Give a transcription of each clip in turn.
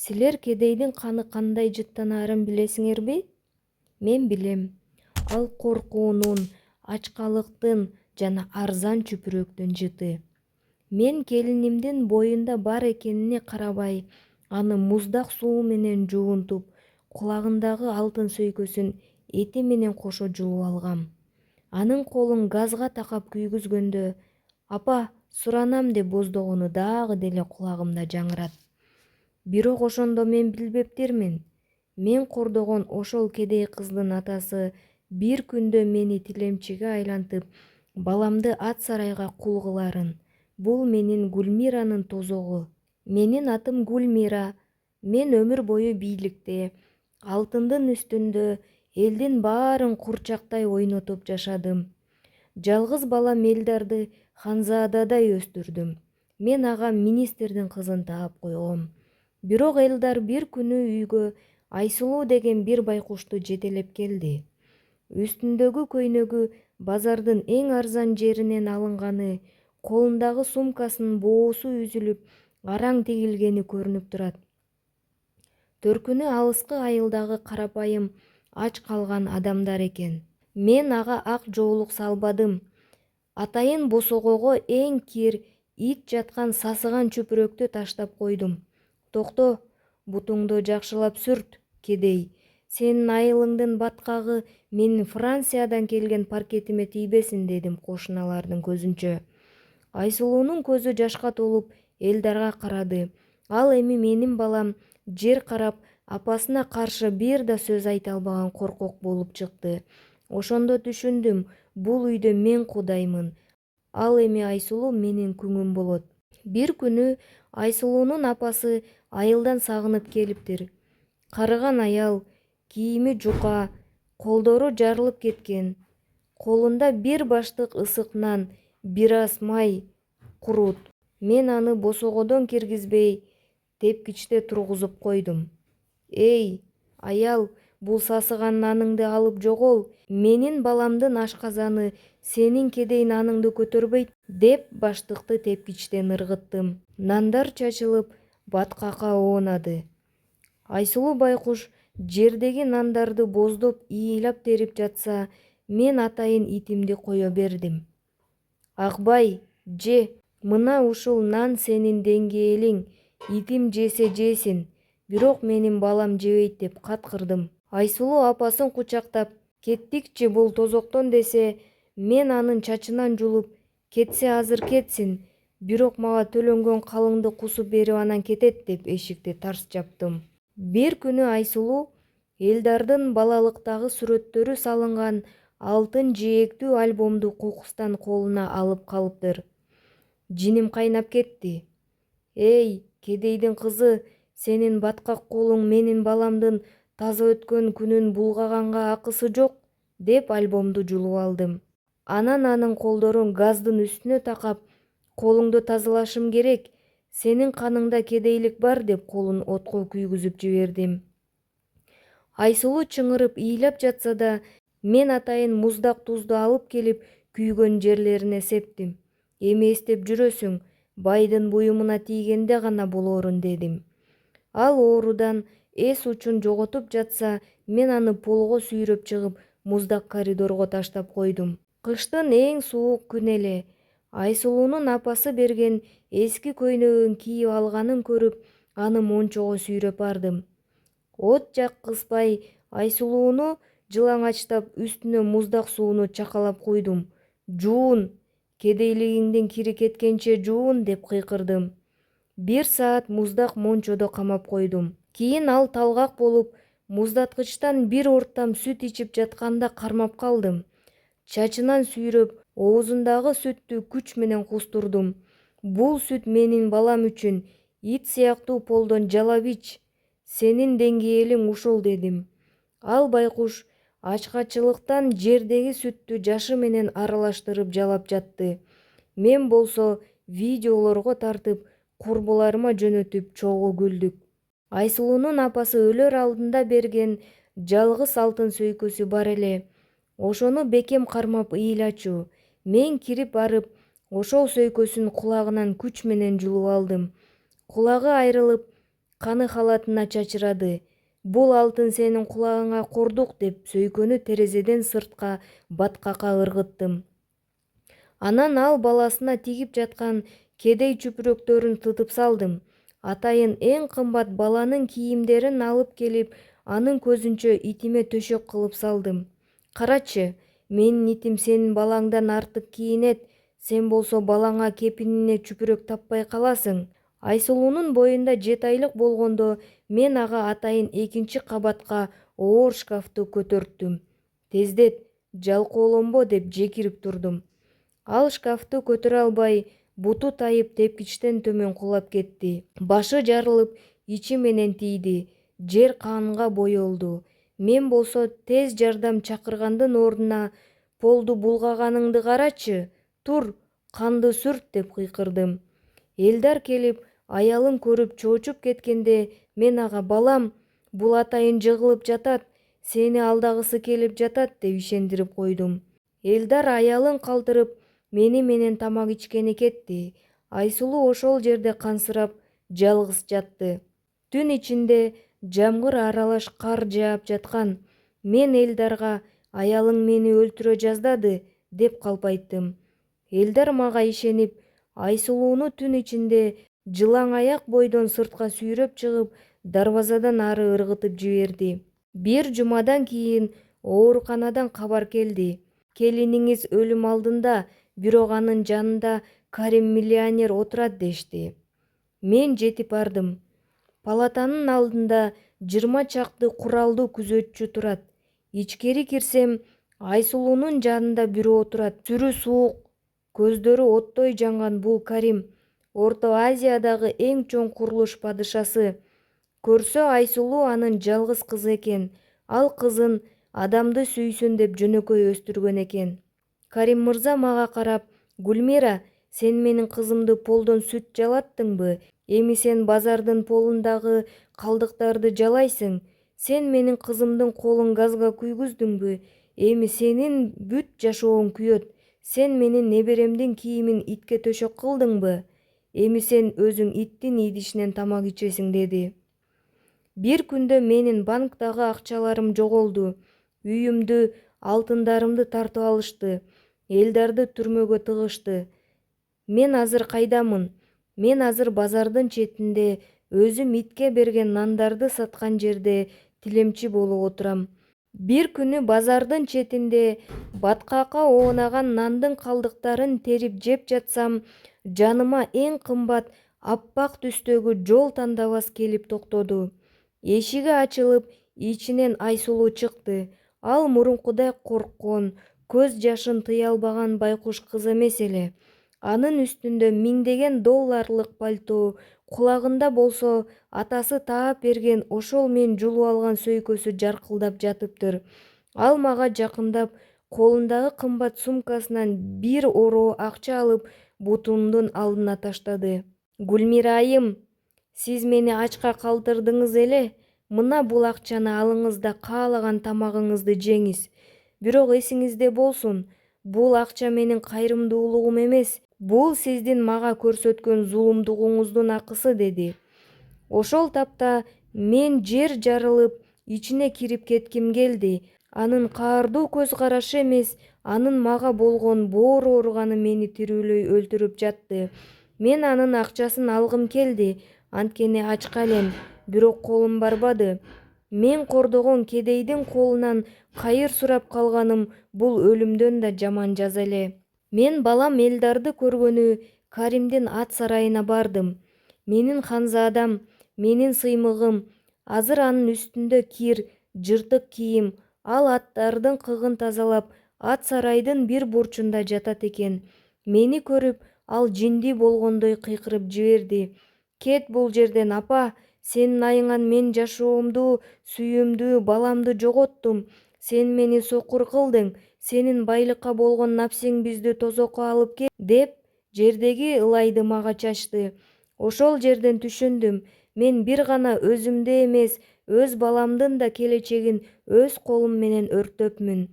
Силер кедейдин каны кандай жыттанаарын билесиңерби? Мен билем. Ал коркуунун, ачкалыктын жана арзан чүпүрөктүн жыты. Мен келинимдин боюнда бар экенине карабай, аны муздак суу менен жуунтуп, кулагындагы алтын сөйкөсүн эти менен кошо жууп алгам. Анын колун газга такап күйгүзгөндө, апа, суранам деп боздогону дагы деле кулагымда жаңырат. Бирок ошондо мен билбептирмин. Мен кордогон ошол кедей кыздын атасы бир күндө мени тилемчиге айлантып, баламды ат сарайга кул кыларын. Бул менин Гүлмиранын тозогу. Менин атым Гүлмира. Мен өмүр бою бийликте, алтындын үстүндө элдин баарын курчактай ойнотуп жашадым. Жалгыз балам Элдарды Ханзададай өстүрдүм. Мен ага министрдин кызын таап койгом. Бирок Элдар бир күнү үйгө Айсулуу деген бир байкушту жетелеп келди. Үстүндөгү көйнөгү базардын эң арзан жеринен алынганы, колундагы сумкасынын боосу үзүлүп, араң тигилгени көрүнүп турат. Төркүнү алыскы айылдагы карапайым ач калган адамдар экен. Мен ага ак жоолук салбадым. Атайын босогого эң кир, ит жаткан сасыган чүпүрөктү таштап койдум. Токто, бутуңду жакшылап сүрт, кедей. Сенин айылыңдын баткагы менин Франциядан келген паркетиме тийбесин, дедим кошуналардын көзүнчө. Айсулуунун көзү жашка толуп Элдарга карады. Ал эми менин балам жер карап, апасына каршы бир да сөз айта албаган коркок болуп чыкты. Ошондо түшүндүм, бул үйдө мен кудаймын. Ал эми Айсулуу менин күңүм болот. Бир күнү Айсулуунун апасы айылдан сагынып келиптир. Карыган аял, кийими жука, колдору жарылып кеткен. Колунда бир баштык ысык нан, бир аз май, курут. Мен аны босогодон киргизбей, тепкичте тургузуп койдум. Эй, аял, бул сасыган наныңды алып жогол. Менин баламдын ашказаны сенин кедей наныңды көтөрбөйт, деп баштыкты тепкичтен ыргыттым. Нандар чачылып, баткакка оонады. Айсулуу байкуш жердеги нандарды боздоп ыйлап терип жатса, мен атайын итимди кое бердим. Акбай, же, мына ушул нан сенин деңгээлиң, итим жесе жесин, бирок менин балам жебейт деп каткырдым. Айсулуу апасын кучактап, кеттикчи бул тозоктон десе, мен анын чачынан жулуп, кетсе азыр кетсин, бирок мага төлөнгөн калыңды кусуп берип анан кетет деп эшикти тарс жаптым. Бир күнү Айсулуу Элдардын балалыктагы сүрөттөрү салынган алтын жээктүү альбомду кокустан колуна алып калыптыр. Жиним кайнап кетти. Эй, кедейдин кызы, сенин баткак колуң менин баламдын таза өткөн күнүн булгаганга акысы жок, деп альбомду жулуп алдым. Анан анын колдорун газдын үстүнө такап, колуңду тазалашым керек, сенин каныңда кедейлик бар, деп колун отко күйгүзүп жибердим. Айсулуу чыңырып ыйлап жатса да, мен атайын муздак тузду алып келип күйгөн жерлерине септим. Эми эстеп жүрөсүң, байдын буюмуна тийгенде гана болорун, дедим. Ал оорудан эс учун жоготуп жатса, мен аны полго сүйрөп чыгып, муздак коридорго таштап койдум. Кыштын эң суук күнү эле. Айсулуунун апасы берген эски көйнөгүн кийип алганын көрүп, аны мончого сүйрөп бардым. От жаккызбай, Айсулууну жылаңачтап, үстүнө муздак сууну чакалап куйдум. Жуун, кедейлигиңдин кири кеткенче жуун, деп кыйкырдым. 1 саат муздак мончодо камап койдум. Кийин ал талгак болуп, муздаткычтан бир ортам сүт ичип жатканда кармап калдым. Чачынан сүйрөп, оозундагы сүттү күч менен кустурдум. Бул сүт менин балам үчүн, ит сыяктуу полдон жалап ич. Сенин деңгээлиң ушул, дедим. Ал байкуш ачкачылыктан жердеги сүттү жашы менен аралаштырып жалап жатты. Мен болсо видеолорго тартып, курбуларыма жөнөтүп чогуу күлдүк. Айсулуунун апасы өлөр алдында берген жалгыз алтын сөйкөсү бар эле. Ошону бекем кармап ыйлачу. Мен кирип барып, ошол сөйкөсүн кулагынан күч менен жулуп алдым. Кулагы айрылып, каны халатына чачырады. Бул алтын сенин кулагыңа кордук деп сөйкөнү терезеден сыртка баткакка ыргыттым. Анан ал баласына тигип жаткан кедей чүпүрөктөрүн тытып салдым. Атайын эң кымбат баланын кийимдерин алып келип, анын көзүнчө итиме төшөк кылып салдым. Карачы, менин итим сенин балаңдан артык кийинет, сен болсо балаңа кепинине чүпүрөк таппай каласың. Айсулуунун боюнда 7 айлык болгондо мен ага атайын 2-кабатка оор шкафты көтөрттүм. Тездет, жалкоолонбо деп жекирип турдум. Ал шкафты көтөрө албай, буту тайып тепкичтен төмөн кулап кетти. Башы жарылып, ичи менен тийди. Жер канга боелду. Мен болсо тез жардам чакыргандын ордуна полду булгаганыңды карачы, тур, канды сүрт деп кыйкырдым. Элдар келип, аялын көрүп чоочуп кеткенде мен ага балам, бул атайын жыгылып жатат, сени алдагысы келип жатат деп ишендирип койдум. Элдар аялын калтырып, мени менен тамак ичкени кетти. Айсулуу ошол жерде кансырап, жалгыз жатты. Түн ичинде жамгыр аралаш кар жаап жаткан. Мен Элдарга аялың мени өлтүрө жаздады деп калпайттым. Элдар мага ишенип, Айсулууну түн ичинде жылаң аяк бойдон сыртка сүйрөп чыгып, дарбазадан ары ыргытып жиберди. Бир жумадан кийин ооруканадан кабар келди. Келиниңиз өлүм алдында, бирок анын жанында Карим миллионер отурат дешти. Мен жетип бардым. Палатанын алдында 20 чакты куралдуу күзөтчү турат. Ичкери кирсем, Айсулуунун жанында бирөө отурат. Сүрү суук, көздөрү оттой жанган бул Карим, Орто Азиядагы эң чоң курулуш падышасы. Көрсө Айсулуу анын жалгыз кызы экен. Ал кызын адамды сүйсүн деп жөнөкөй өстүргөн экен. Карим мырза мага карап, Гүлмира, сен менин кызымды полдон сүт жалаттыңбы? Эми сен базардын полундагы калдыктарды жалайсың. Сен менин кызымдын колун газга күйгүздүңбү? Эми сенин бүт жашооң күйөт. Сен менин неберемдин кийимин итке төшөк кылдыңбы? Эми сен өзүң иттин идишинен тамак ичесиң, деди. Бир күндө менин банктагы акчаларым жоголду. Үйүмдү, алтындарымды тартып алышты. Элдарды түрмөгө тыгышты. Мен азыр кайдамын? Мен азыр базардын четинде өзүм итке берген нандарды саткан жерде тилемчи болуп отурам. Бир күнү базардын четинде баткакка оонаган нандын калдыктарын терип жеп жатсам, жаныма эң кымбат аппак түстөгү жол тандабас келип токтоду. Эшиги ачылып, ичинен Айсулуу чыкты. Ал мурункудай корккон, көз жашын тыя албаган байкуш кыз эмес эле. Анын үстүндө $1000 пальто, кулагында болсо атасы таап берген ошол мен жулуп алган сөйкөсү жаркылдап жатыптыр. Ал мага жакындап, колундагы кымбат сумкасынан бир ороо акча алып, бутумдун алдына таштады. Гүлмира айым, сиз мени ачка калтырдыңыз эле. Мына бул акчаны алыңыз да каалаган тамагыңызды жеңиз. Бирок эсиңизде болсун, бул акча менин кайрымдуулугум эмес, бул сиздин мага көрсөткөн зулумдугуңуздун акысы, деди. Ошол тапта мен жер жарылып, ичине кирип кетким келди. Анын каардуу көз карашы эмес, анын мага болгон боор ооруганы мени тирүүлөй өлтүрүп жатты. Мен анын акчасын алгым келди, анткени ачка элем, бирок колум барбады. Мен кордогон кедейдин колунан кайыр сурап калганым бул өлүмдөн да жаман жаза эле. Мен балам Элдарды көргөнү Каримдин ат сарайына бардым. Менин ханзадам, менин сыймыгым, азыр анын үстүндө кир, жыртык кийим. Ал аттардын кыгын тазалап, ат сарайдын бир бурчунда жатат экен. Мени көрүп, ал жинди болгондой кыйкырып жиберди. Кет бул жерден, апа, сенин айыңан мен жашоомду, сүйүүмдү, баламды жоготтум. Сен мени сокур кылдың, сенин байлыкка болгон напсиң бизди тозокко алып кел, деп жердеги ылайды мага чачты. Ошол жерден түшүндүм, мен бир гана өзүмдү эмес, өз баламдын да келечегин өз колум менен өрттөпмүн.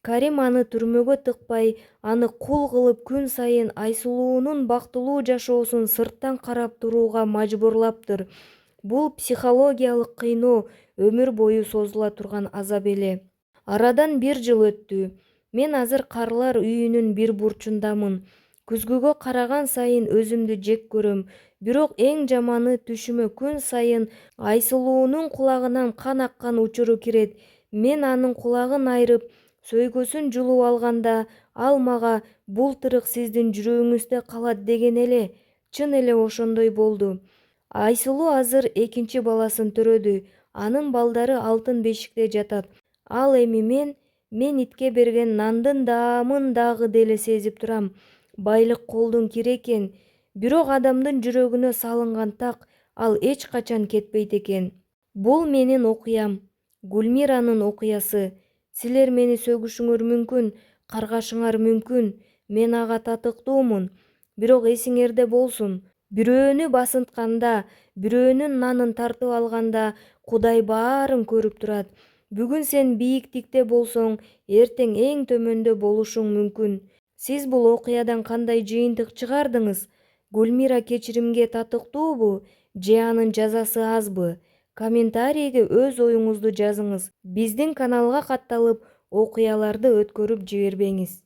Карим аны түрмөгө тыкпай, аны кул кылып күн сайын Айсулуунун бактылуу жашоосун сырттан карап турууга мажбурлаптыр. Бул психологиялык кыйноо өмүр бою созула турган азап эле. Арадан 1 жыл өттү. Мен азыр карлар үйүнүн бир бурчундамын. Күзгүгө караган сайын өзүмдү жек көрөм. Бирок эң жаманы түшүмө күн сайын Айсулуунун кулагынан кан аккан учуру кирет. Мен анын кулагын айырып, сөйгөсүн жулуп алганда, ал мага «Бул тырык сиздин жүрөгүңүздө калат» деген эле. Чын эле ошондой болду. Айсулуу азыр 2 баласын төрөдү. Анын балдары алтын бешикте жатат. Ал эми мен итке берген нандын даамын дагы деле сезип турам. Байлык колдун кири экен. Бирок адамдын жүрөгүнө салынган так, ал эч качан кетпейт экен. Бул менин окуям. Гүлмиранын окуясы. Силер мени сөгүшүңөр мүмкүн, каргашыңар мүмкүн. Мен ага татыктуумун. Бирок эсиңерде болсун. Бирөөнү басынтканда, бирөөнүн нанын тартып алганда Кудай баарын көрүп турат. Бүгүн сен бийиктикте болсоң, эртең эң төмөндө болушуң мүмкүн. Сиз бул окуядан кандай жыйынтык чыгардыңыз? Гүлмира кечиримге татыктуубу же анын жазасы азбы? Комментарийге өз оюңузду жазыңыз. Биздин каналга катталып, окуяларды өткөрүп жибербеңиз.